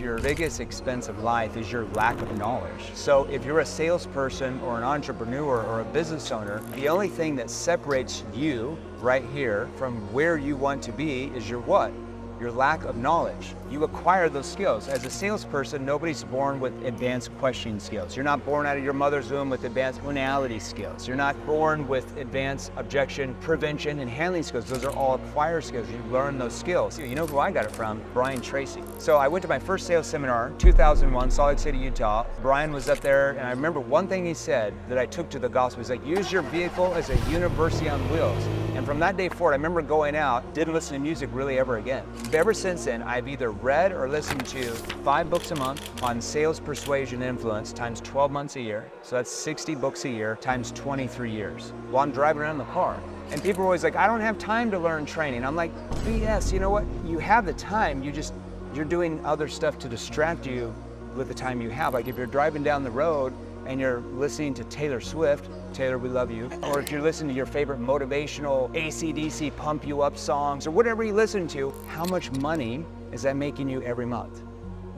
your biggest expense of life is your lack of knowledge. So if you're a salesperson or an entrepreneur or a business owner, the only thing that separates you right here from where you want to be is your what? Your lack of knowledge. You acquire those skills. As a salesperson, nobody's born with advanced questioning skills. You're not born out of your mother's womb with advanced tonality skills. You're not born with advanced objection prevention and handling skills. Those are all acquired skills. You learn those skills. You know who I got it from? Brian Tracy. So I went to my first sales seminar, 2001, Salt Lake City, Utah. Brian was up there, and I remember one thing he said that I took to the gospel. He's like, use your vehicle as a university on wheels. And from that day forward, I remember going out, didn't listen to music really ever again. Ever since then, I've either read or listened to 5 books a month on sales, persuasion, influence times 12 months a year. So that's 60 books a year times 23 years while I'm driving around in the car. And people are always like, I don't have time to learn training. I'm like, BS, you know what? You have the time, you're doing other stuff to distract you with the time you have. Like if you're driving down the road and you're listening to Taylor Swift, Taylor, we love you. Or if you're listening to your favorite motivational AC/DC pump you up songs or whatever you listen to, how much money is that making you every month?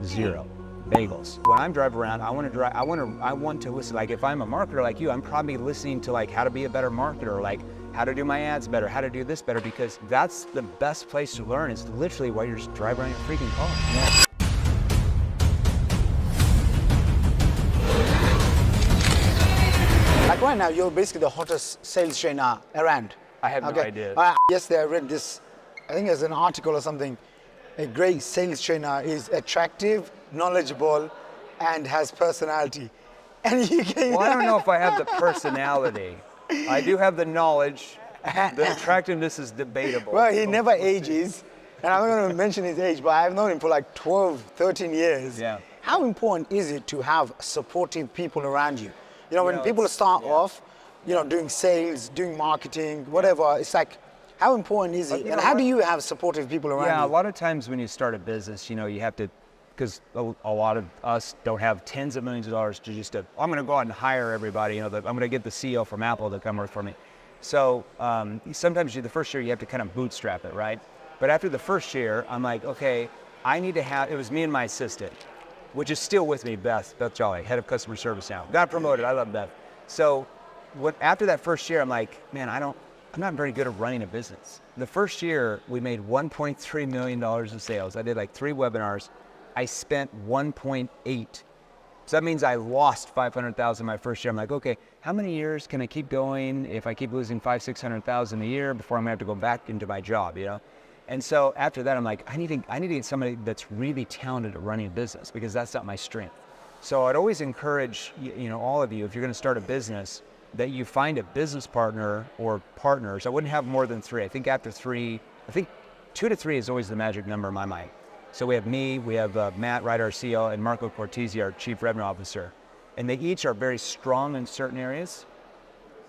Zero. Bagels. When I'm driving around, I want to listen. Like if I'm a marketer like you, I'm probably listening to like how to be a better marketer, like how to do my ads better, how to do this better, because that's the best place to learn is literally while you're just driving around your freaking car. Yeah. Like right now, you're basically the hottest sales trainer around. I have no idea. Yesterday I read this, I think it's an article or something. A great sales trainer is attractive, knowledgeable, and has personality. And you can... Well, I don't know if I have the personality. I do have the knowledge. The attractiveness is debatable. Well, he never ages. And I'm not going to mention his age, but I've known him for like 12, 13 years. Yeah. How important is it to have supportive people around you? You know, when people start off, you know, doing sales, doing marketing, whatever, it's like, how important is it? And how do you have supportive people around you? Yeah, a lot of times when you start a business, you know, you have to, because a lot of us don't have tens of millions of dollars to just, I'm going to go out and hire everybody, you know, I'm going to get the CEO from Apple to come work for me. So sometimes the first year you have to kind of bootstrap it, right? But after the first year, I'm like, okay, I need to have, it was me and my assistant, which is still with me, Beth Jolly, head of customer service now. Got promoted, I love Beth. So after that first year, I'm like, man, I'm not very good at running a business. The first year, we made $1.3 million in sales. I did like 3 webinars. I spent 1.8. So that means I lost 500,000 my first year. I'm like, okay, how many years can I keep going if I keep losing 600,000 a year before I'm gonna have to go back into my job, you know? And so after that, I'm like, I need to get somebody that's really talented at running a business because that's not my strength. So I'd always encourage, you know, all of you, if you're gonna start a business, that you find a business partner or partners. I wouldn't have more than 3. I think after 3, I think 2 to 3 is always the magic number in my mind. So we have me, we have Matt Wright, our CEO, and Marco Cortese, our Chief Revenue Officer. And they each are very strong in certain areas,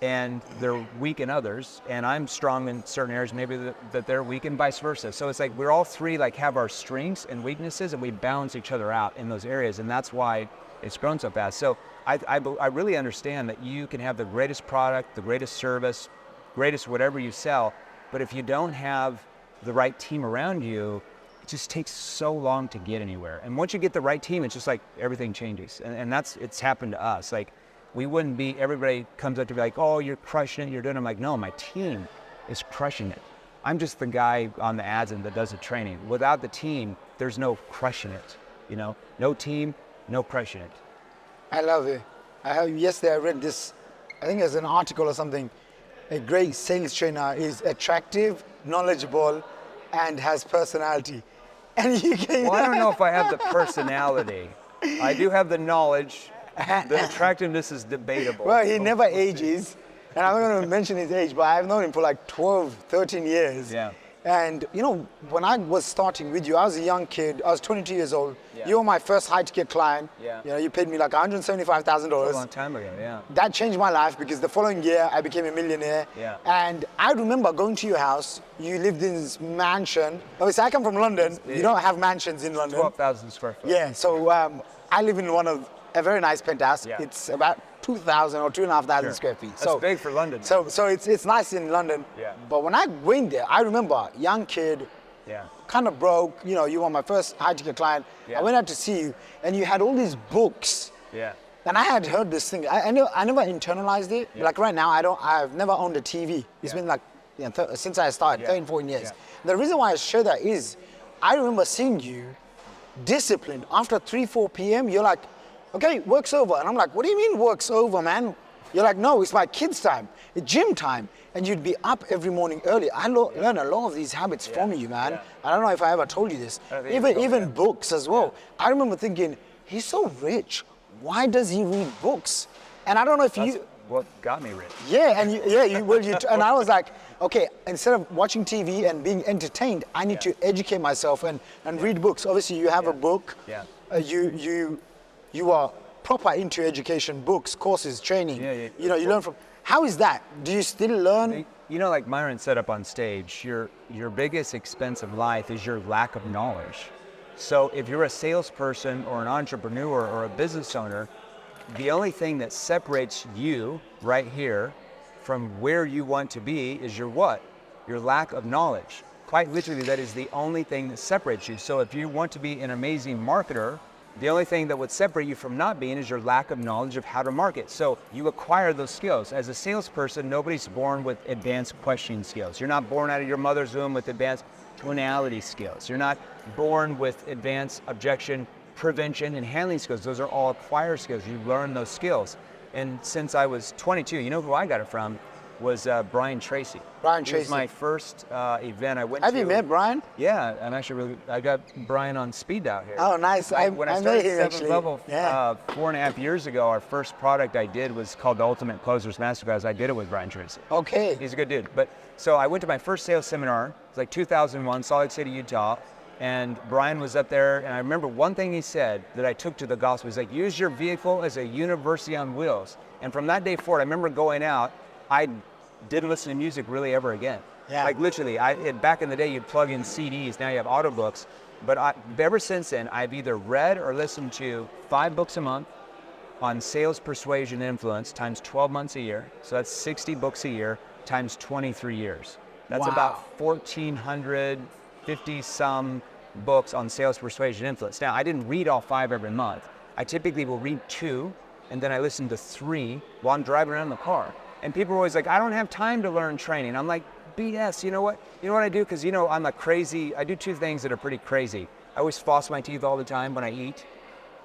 and they're weak in others. And I'm strong in certain areas, maybe that they're weak, and vice versa. So it's like we're all 3 like have our strengths and weaknesses, and we balance each other out in those areas. And that's why it's grown so fast. So I really understand that you can have the greatest product, the greatest service, greatest whatever you sell, but if you don't have the right team around you, it just takes so long to get anywhere. And once you get the right team, it's just like everything changes. And it's happened to us. Like we wouldn't be, everybody comes up to be like, oh, you're crushing it, you're doing it. I'm like, no, my team is crushing it. I'm just the guy on the ads and that does the training. Without the team, there's no crushing it, you know? No team, no crushing it. I love it. Yesterday I read this, I think it's an article or something. A great sales trainer is attractive, knowledgeable, and has personality. And you can... Well, I don't know if I have the personality. I do have the knowledge. The attractiveness is debatable. Well, he never ages. And I'm not going to mention his age, but I've known him for like 12, 13 years. Yeah. And you know, when I was starting with you, I was a young kid. I was 22 years old. Yeah. You were my first high-ticket client. Yeah. You know, you paid me like $175,000. A long time ago, yeah. That changed my life because the following year I became a millionaire. Yeah. And I remember going to your house. You lived in this mansion. Obviously, I come from London. You don't have mansions in London. 12,000 square foot. Yeah. So I live in a very nice penthouse. Yeah. It's about 2,000 or 2,500 square feet. That's big for London. So it's nice in London. Yeah. But when I went there, I remember young kid. Yeah. kind of broke. You know, you were my first high ticket client. Yeah. I went out to see you, and you had all these books. Yeah. And I had heard this thing. I never internalized it. Yeah. Like right now, I've never owned a TV. It's been like, since I started, 13, 14 years. Yeah. The reason why I share that is, I remember seeing you disciplined. After 3, 4 p.m., you're like, okay, work's over. And I'm like, what do you mean work's over, man? You're like, no, it's my kids' time. It's gym time. And you'd be up every morning early. I learned a lot of these habits from you, man. Yeah. I don't know if I ever told you this. I don't think you told me Even that. books as well. I remember thinking, he's so rich. Why does he read books? And I don't know if That's you... what got me rich. Yeah, and and I was like, okay, instead of watching TV and being entertained, I need to educate myself and read books. Obviously, you have a book. Yeah. You are proper into education, books, courses, training. Yeah. You know, you learn from. How is that? Do you still learn? You know, like Myron said up on stage, your biggest expense of life is your lack of knowledge. So if you're a salesperson or an entrepreneur or a business owner, the only thing that separates you right here from where you want to be is your what? Your lack of knowledge. Quite literally, that is the only thing that separates you. So if you want to be an amazing marketer, the only thing that would separate you from not being is your lack of knowledge of how to market. So you acquire those skills. As a salesperson, nobody's born with advanced questioning skills. You're not born out of your mother's womb with advanced tonality skills. You're not born with advanced objection prevention and handling skills. Those are all acquired skills. You learn those skills. And since I was 22, you know who I got it from? Was Brian Tracy. Brian He was Tracy. my first event I went to. Have you met Brian? Yeah, I'm actually I got Brian on speed out here. Oh, nice. When I I started met him seventh actually. level Yeah. 4.5 years ago, our first product I did was called the Ultimate Closers Masterclass. I did it with Brian Tracy. Okay. He's a good dude. But so I went to my first sales seminar. It's like 2001, Salt Lake City, Utah. And Brian was up there, and I remember one thing he said that I took to the gospel. He's like, use your vehicle as a university on wheels. And from that day forward, I remember going out, I didn't listen to music really ever again. Yeah. Like literally, back in the day, you'd plug in CDs, now you have audiobooks. But ever since then, I've either read or listened to 5 books a month on sales, persuasion, influence, times 12 months a year. So that's 60 books a year, times 23 years. That's Wow. about 1,450 some books on sales, persuasion, influence. Now, I didn't read all 5 every month. I typically will read 2, and then I listen to 3 while I'm driving around in the car. And people are always like, I don't have time to learn training. I'm like, BS, you know what? You know what I do? Because, I'm a crazy, I do 2 things that are pretty crazy. I always floss my teeth all the time when I eat.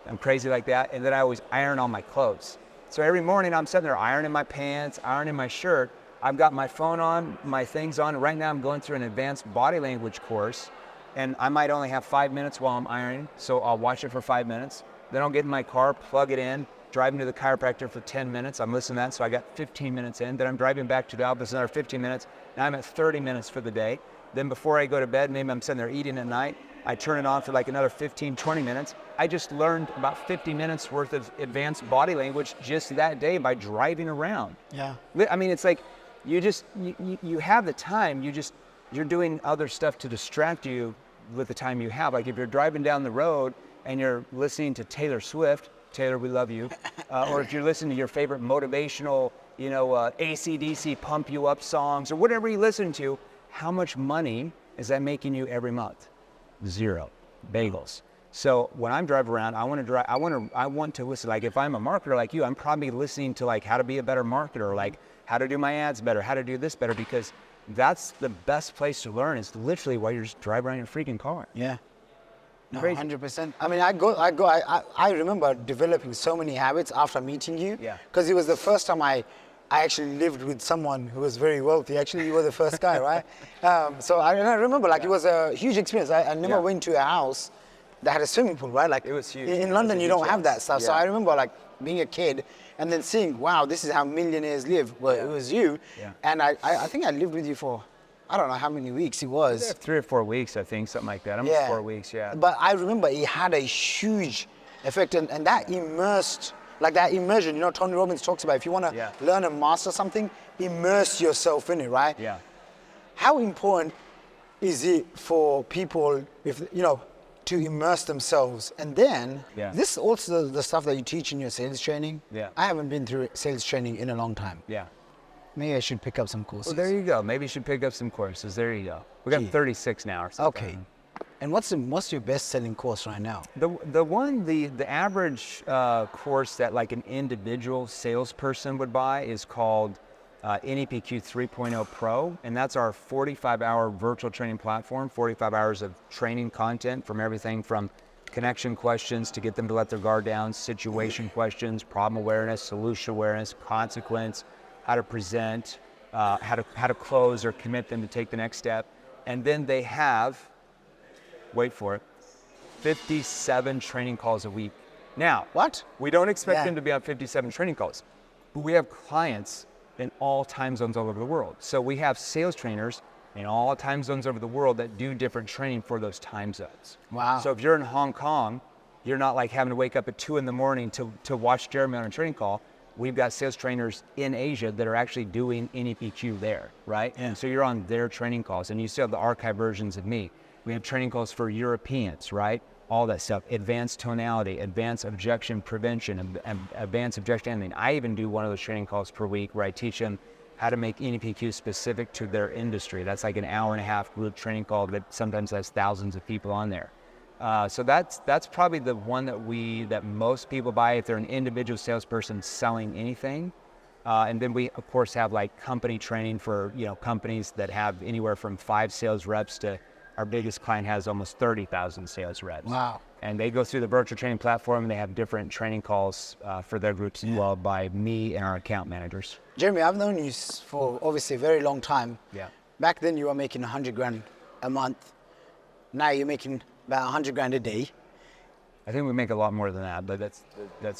I'm crazy like that. And then I always iron all my clothes. So every morning I'm sitting there ironing my pants, ironing my shirt. I've got my phone on, my things on. Right now I'm going through an advanced body language course. And I might only have 5 minutes while I'm ironing. So I'll watch it for 5 minutes. Then I'll get in my car, plug it in, driving to the chiropractor for 10 minutes. I'm listening to that, so I got 15 minutes in. Then I'm driving back to the office another 15 minutes. Now I'm at 30 minutes for the day. Then before I go to bed, maybe I'm sitting there eating at night. I turn it on for like another 15, 20 minutes. I just learned about 50 minutes worth of advanced body language just that day by driving around. Yeah. I mean, it's like you have the time, you're doing other stuff to distract you with the time you have. Like if you're driving down the road and you're listening to Taylor Swift, Taylor, we love you. Or if you're listening to your favorite motivational, AC/DC pump you up songs or whatever you listen to, how much money is that making you every month? 0. Bagels. So when I'm driving around, I want to listen. Like if I'm a marketer like you, I'm probably listening to like how to be a better marketer, like how to do my ads better, how to do this better, because that's the best place to learn is literally while you're just driving around your freaking car. Yeah. No, Crazy. 100%. I mean, I remember developing so many habits after meeting you. Yeah. Because it was the first time I actually lived with someone who was very wealthy. Actually, you were the first guy, right? So I remember, like, it was a huge experience. I never went to a house that had a swimming pool, right? Like, It was huge. In It was London, a you huge don't have that house. stuff. So Yeah. I remember, like, being a kid and then seeing, wow, this is how millionaires live. Well, it was you. Yeah. And I think I lived with you for, I don't know how many weeks it was. 3 or 4 weeks, I think, something like that. Almost 4 weeks, yeah. But I remember it had a huge effect, and that immersed, like that immersion, Tony Robbins talks about, if you want to learn and master something, immerse yourself in it, right? Yeah. How important is it for people, to immerse themselves? And then, this is also the stuff that you teach in your sales training. Yeah. I haven't been through sales training in a long time. Yeah. Maybe I should pick up some courses. Well, there you go. Maybe you should pick up some courses. There you go. We got 36 now or something. Okay. And what's your best-selling course right now? The average course that like an individual salesperson would buy is called NEPQ 3.0 Pro, and that's our 45-hour virtual training platform, 45 hours of training content from everything from connection questions to get them to let their guard down, situation questions, problem awareness, solution awareness, consequence, how to present, how to close or commit them to take the next step. And then they have, wait for it, 57 training calls a week. Now, What? we don't expect Yeah. them to be on 57 training calls, but we have clients in all time zones all over the world. So we have sales trainers in all time zones over the world that do different training for those time zones. Wow. So if you're in Hong Kong, you're not like having to wake up at 2 a.m. to watch Jeremy on a training call. We've got sales trainers in Asia that are actually doing NEPQ there, right? Yeah. So you're on their training calls, and you still have the archive versions of me. We have training calls for Europeans, right? All that stuff, advanced tonality, advanced objection prevention, advanced objection handling. I even do one of those training calls per week where I teach them how to make NEPQ specific to their industry. That's like an hour and a half group training call that sometimes has thousands of people on there. So that's probably the one that most people buy if they're an individual salesperson selling anything. And then we of course have like company training for companies that have anywhere from 5 sales reps to our biggest client has almost 30,000 sales reps. Wow. And they go through the virtual training platform and they have different training calls for their groups as well by me and our account managers. Jeremy, I've known you for obviously a very long time. Yeah. Back then you were making 100 grand a month. Now you're making about 100 grand a day. I think we make a lot more than that, but that's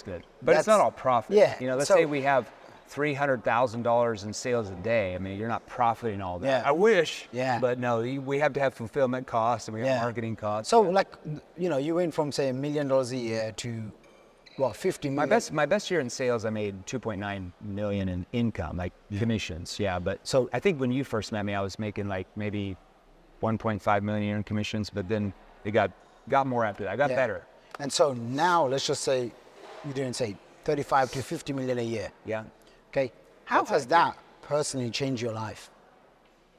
good. But it's That's- not all profit. yeah, Let's so- say we have $300,000 in sales a day. I mean, you're not profiting all that. Yeah. I wish. Yeah. But no, we have to have fulfillment costs and we have Yeah. marketing costs. So like, you went from say $1 million a year to, what, 50 million? My best year in sales, I made 2.9 million in income, like commissions. Yeah, but So- I think when you first met me, I was making like maybe 1.5 million in commissions, but then it got more after that. I got Yeah. better. And so now let's just say you're doing say 35 to 50 million a year. Yeah. Okay. How has that personally changed your life?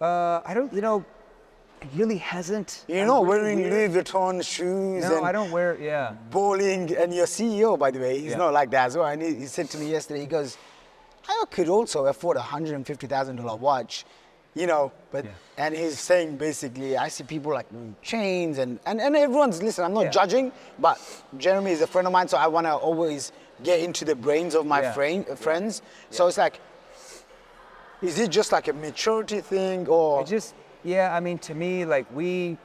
I don't. It really hasn't. You're not wearing Louis Vuitton shoes No, and I don't wear. Yeah. bowling, and your CEO, by the way, he's Yeah. not like that as well. And he said to me yesterday, he goes, I could also afford a $150,000 watch, but, Yeah. and he's saying basically, I see people like chains and everyone's, listen, I'm not Yeah. judging, but Jeremy is a friend of mine, so I want to always get into the brains of my Yeah. friends. So it's like, is it just like a maturity thing or? I mean, to me, like we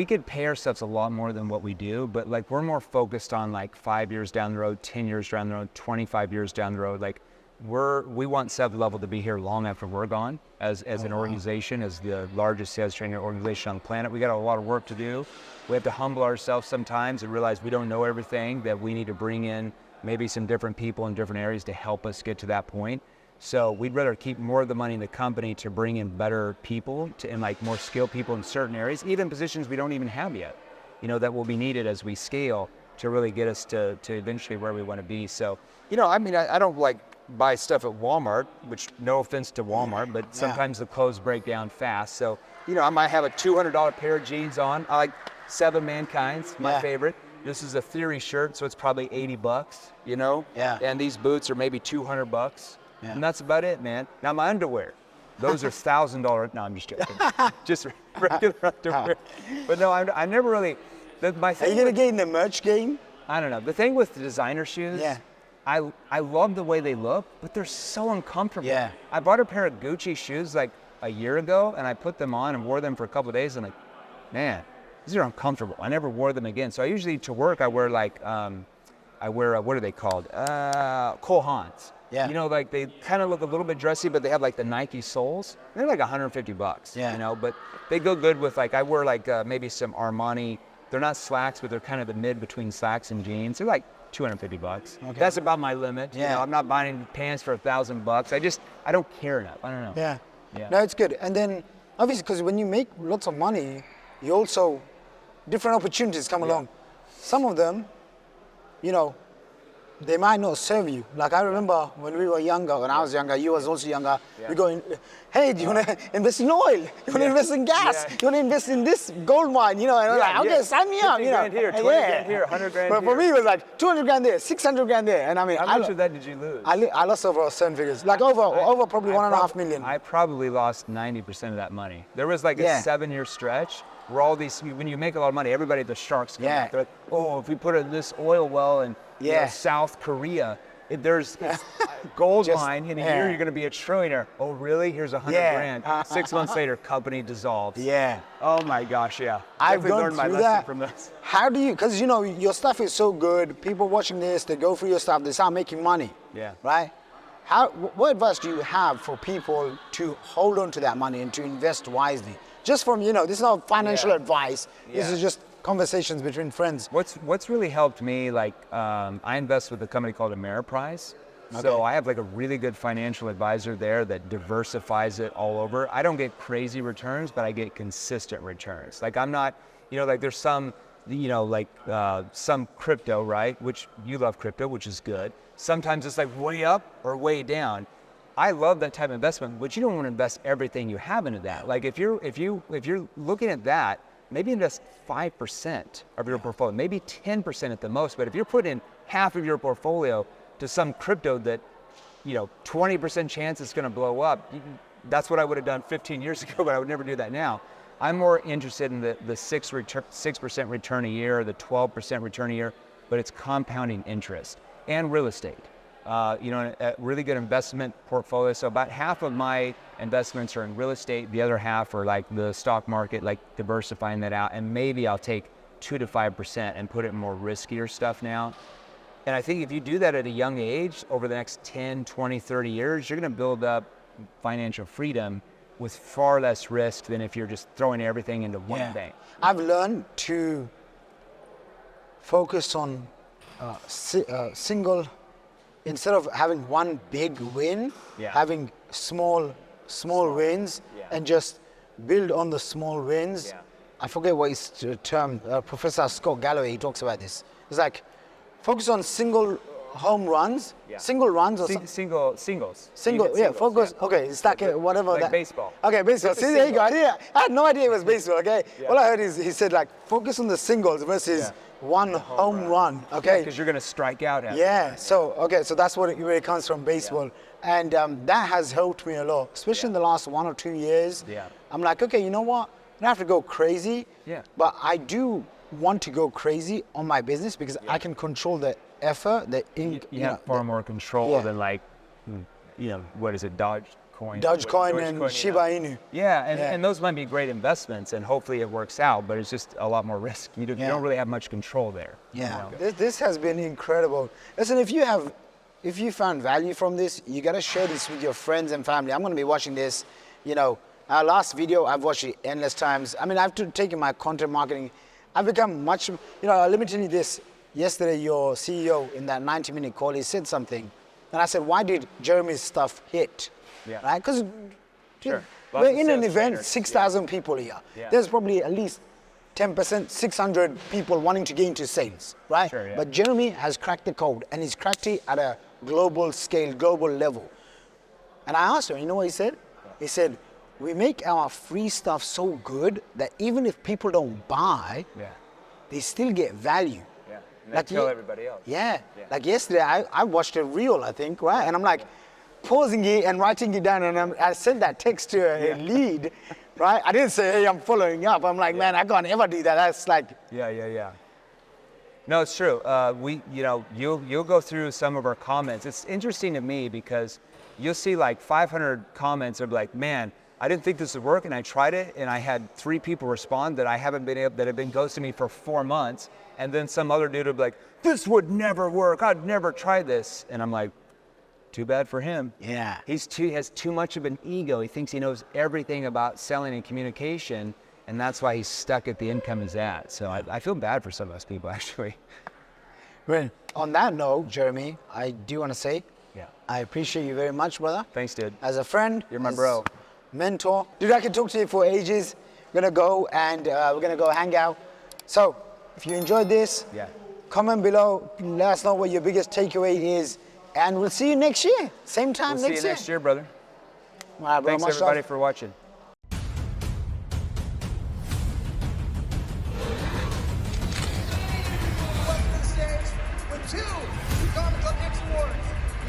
could pay ourselves a lot more than what we do, but like we're more focused on like 5 years down the road, 10 years down the road, 25 years down the road. Like we want Sev Level to be here long after we're gone as an organization, as the largest sales training organization on the planet. We got a lot of work to do. We have to humble ourselves sometimes and realize we don't know everything, that we need to bring in maybe some different people in different areas to help us get to that point. So we'd rather keep more of the money in the company to bring in better people and like more skilled people in certain areas, even positions we don't even have yet, that will be needed as we scale to really get us to eventually where we want to be. So, I mean, I don't like buy stuff at Walmart, which no offense to Walmart, but sometimes the clothes break down fast. So, I might have a $200 pair of jeans on. I like 7 Mankind's, my favorite. This is a Theory shirt, so it's probably $80, Yeah. And these boots are maybe $200. Yeah. And that's about it, man. Now my underwear, those are $1,000. No, I'm just joking. Just regular underwear. But no, I never really. My Are thing you going to get in the merch game? I don't know. The thing with the designer shoes, Yeah. I love the way they look, but they're so uncomfortable. Yeah. I bought a pair of Gucci shoes like a year ago, and I put them on and wore them for a couple of days, and like, man, these are uncomfortable. I never wore them again. So I usually to work I wear like what are they called? Cole Haans. Yeah. Like they kind of look a little bit dressy, but they have like the Nike soles. They're like $150. Yeah. But they go good with like I wear like maybe some Armani. They're not slacks, but they're kind of the mid between slacks and jeans. They're like $250. Okay. That's about my limit. Yeah. I'm not buying pants for $1,000. I don't care enough. I don't know. Yeah. Yeah. No, it's good. And then obviously, because when you make lots of money, you also, different opportunities come along. Some of them, they might not serve you. Like I remember when we were younger, when I was younger, you was also younger. Yeah. We go in, hey, do you want to invest in oil? You want to invest in gas? Yeah. You want to invest in this gold mine? You know, and I'm like, okay, sign me up. 50 You know, grand here, 20 grand here, 100 grand But here. for me, it was like 200 grand there, 600 grand there, and I mean, How much of that did you lose? I lost over certain figures, like over probably 1.5 million. I probably lost 90% of that money. There was like a 7-year stretch where all these, when you make a lot of money, everybody, the sharks come out. They're like, oh, if we put in this oil well in you know, South Korea, there's a gold mine in a year, you're going to be a trillionaire. Oh, really? Here's 100 grand. 6 months later, company dissolves. Yeah. Oh my gosh, yeah. I've Definitely gone learned my through lesson that. from this. How do you, because you know, your stuff is so good, people watching this, they go through your stuff, they start making money. Yeah. Right? What advice do you have for people to hold on to that money and to invest wisely? Just from, you know, this is not financial advice. This is just conversations between friends. What's really helped me, like, I invest with a company called Ameriprise. Okay. So I have like a really good financial advisor there that diversifies it all over. I don't get crazy returns, but I get consistent returns. Like I'm not, you know, like there's some, you know, like some crypto, right? Which you love crypto, which is good. Sometimes it's like way up or way down. I love that type of investment, but you don't want to invest everything you have into that. Like if you're looking at that, maybe invest 5% of your portfolio, maybe 10% at the most. But if you're putting half of your portfolio to some crypto that, you know, 20% chance it's going to blow up, that's what I would have done 15 years ago, but I would never do that now. I'm more interested in the 6% return a year, or the 12% return a year, but it's compounding interest and real estate. You know, a really good investment portfolio. So about half of my investments are in real estate. The other half are like the stock market, like diversifying that out. And maybe I'll take 2 to 5% and put it in more riskier stuff now. And I think if you do that at a young age, over the next 10, 20, 30 years, you're going to build up financial freedom with far less risk than if you're just throwing everything into one bank. I've learned to focus on single, instead of having one big win, having small wins and just build on the small wins. I forget what his term, Professor Scott Galloway, he talks about this. It's like, focus on single home runs, single runs or Singles. Focus. Okay, it's like whatever like that. Baseball. Okay, baseball. See, there you go. I had no idea it was baseball. Okay, all I heard is he said like focus on the singles versus one home run. Okay, because you're going to strike out at it. So that's where it comes from, baseball, and that has helped me a lot, especially in the last 1 or 2 years. I'm like, okay, you know what? I don't have to go crazy. But I do want to go crazy on my business because I can control the effort, you have far more control than like, you know, what is it, Dogecoin and Shiba Inu. And those might be great investments and hopefully it works out, but it's just a lot more risk. You don't really have much control there. You know? This has been incredible. Listen, if you found value from this, you gotta share this with your friends and family. I'm gonna be watching this, you know, our last video, I've watched it endless times. I mean, I've taken my content marketing. I've become much, you know, let me tell you this. Yesterday, your CEO in that 90-minute call, he said something. And I said, why did Jeremy's stuff hit? Right? Because we're in an event, 6,000 people here. There's probably at least 10%, 600 people wanting to get into sales, right? But Jeremy has cracked the code, and he's cracked it at a global scale, global level. And I asked him, you know what he said? He said, we make our free stuff so good that even if people don't buy, they still get value. And like tell everybody else. Like yesterday, I watched a reel, I think, right? And I'm like pausing it and writing it down, and I sent that text to a lead, right? I didn't say, hey, I'm following up. I'm like, man, I can't ever do that. That's like... No, it's true. You know, you'll go through some of our comments. It's interesting to me because you'll see like 500 comments of like, man, I didn't think this would work, and I tried it, and I had 3 people respond that have been ghosting me for 4 months, and then some other dude would be like, this would never work, I'd never try this, and I'm like, too bad for him. He has too much of an ego. He thinks he knows everything about selling and communication, and that's why he's stuck at the income he's at. So I feel bad for some of those people, actually. Well, on that note, Jeremy, I do want to say, I appreciate you very much, brother. Thanks, dude. As a friend. You're my bro. Mentor. Dude, I can talk to you for ages. We're gonna go and we're gonna go hang out. So, if you enjoyed this, Comment below. Let us know what your biggest takeaway is. And we'll see you next year. Same time We'll next see you year. next year, brother. All right, bro. Thanks, Much everybody, love. for watching. Welcome to the stage with two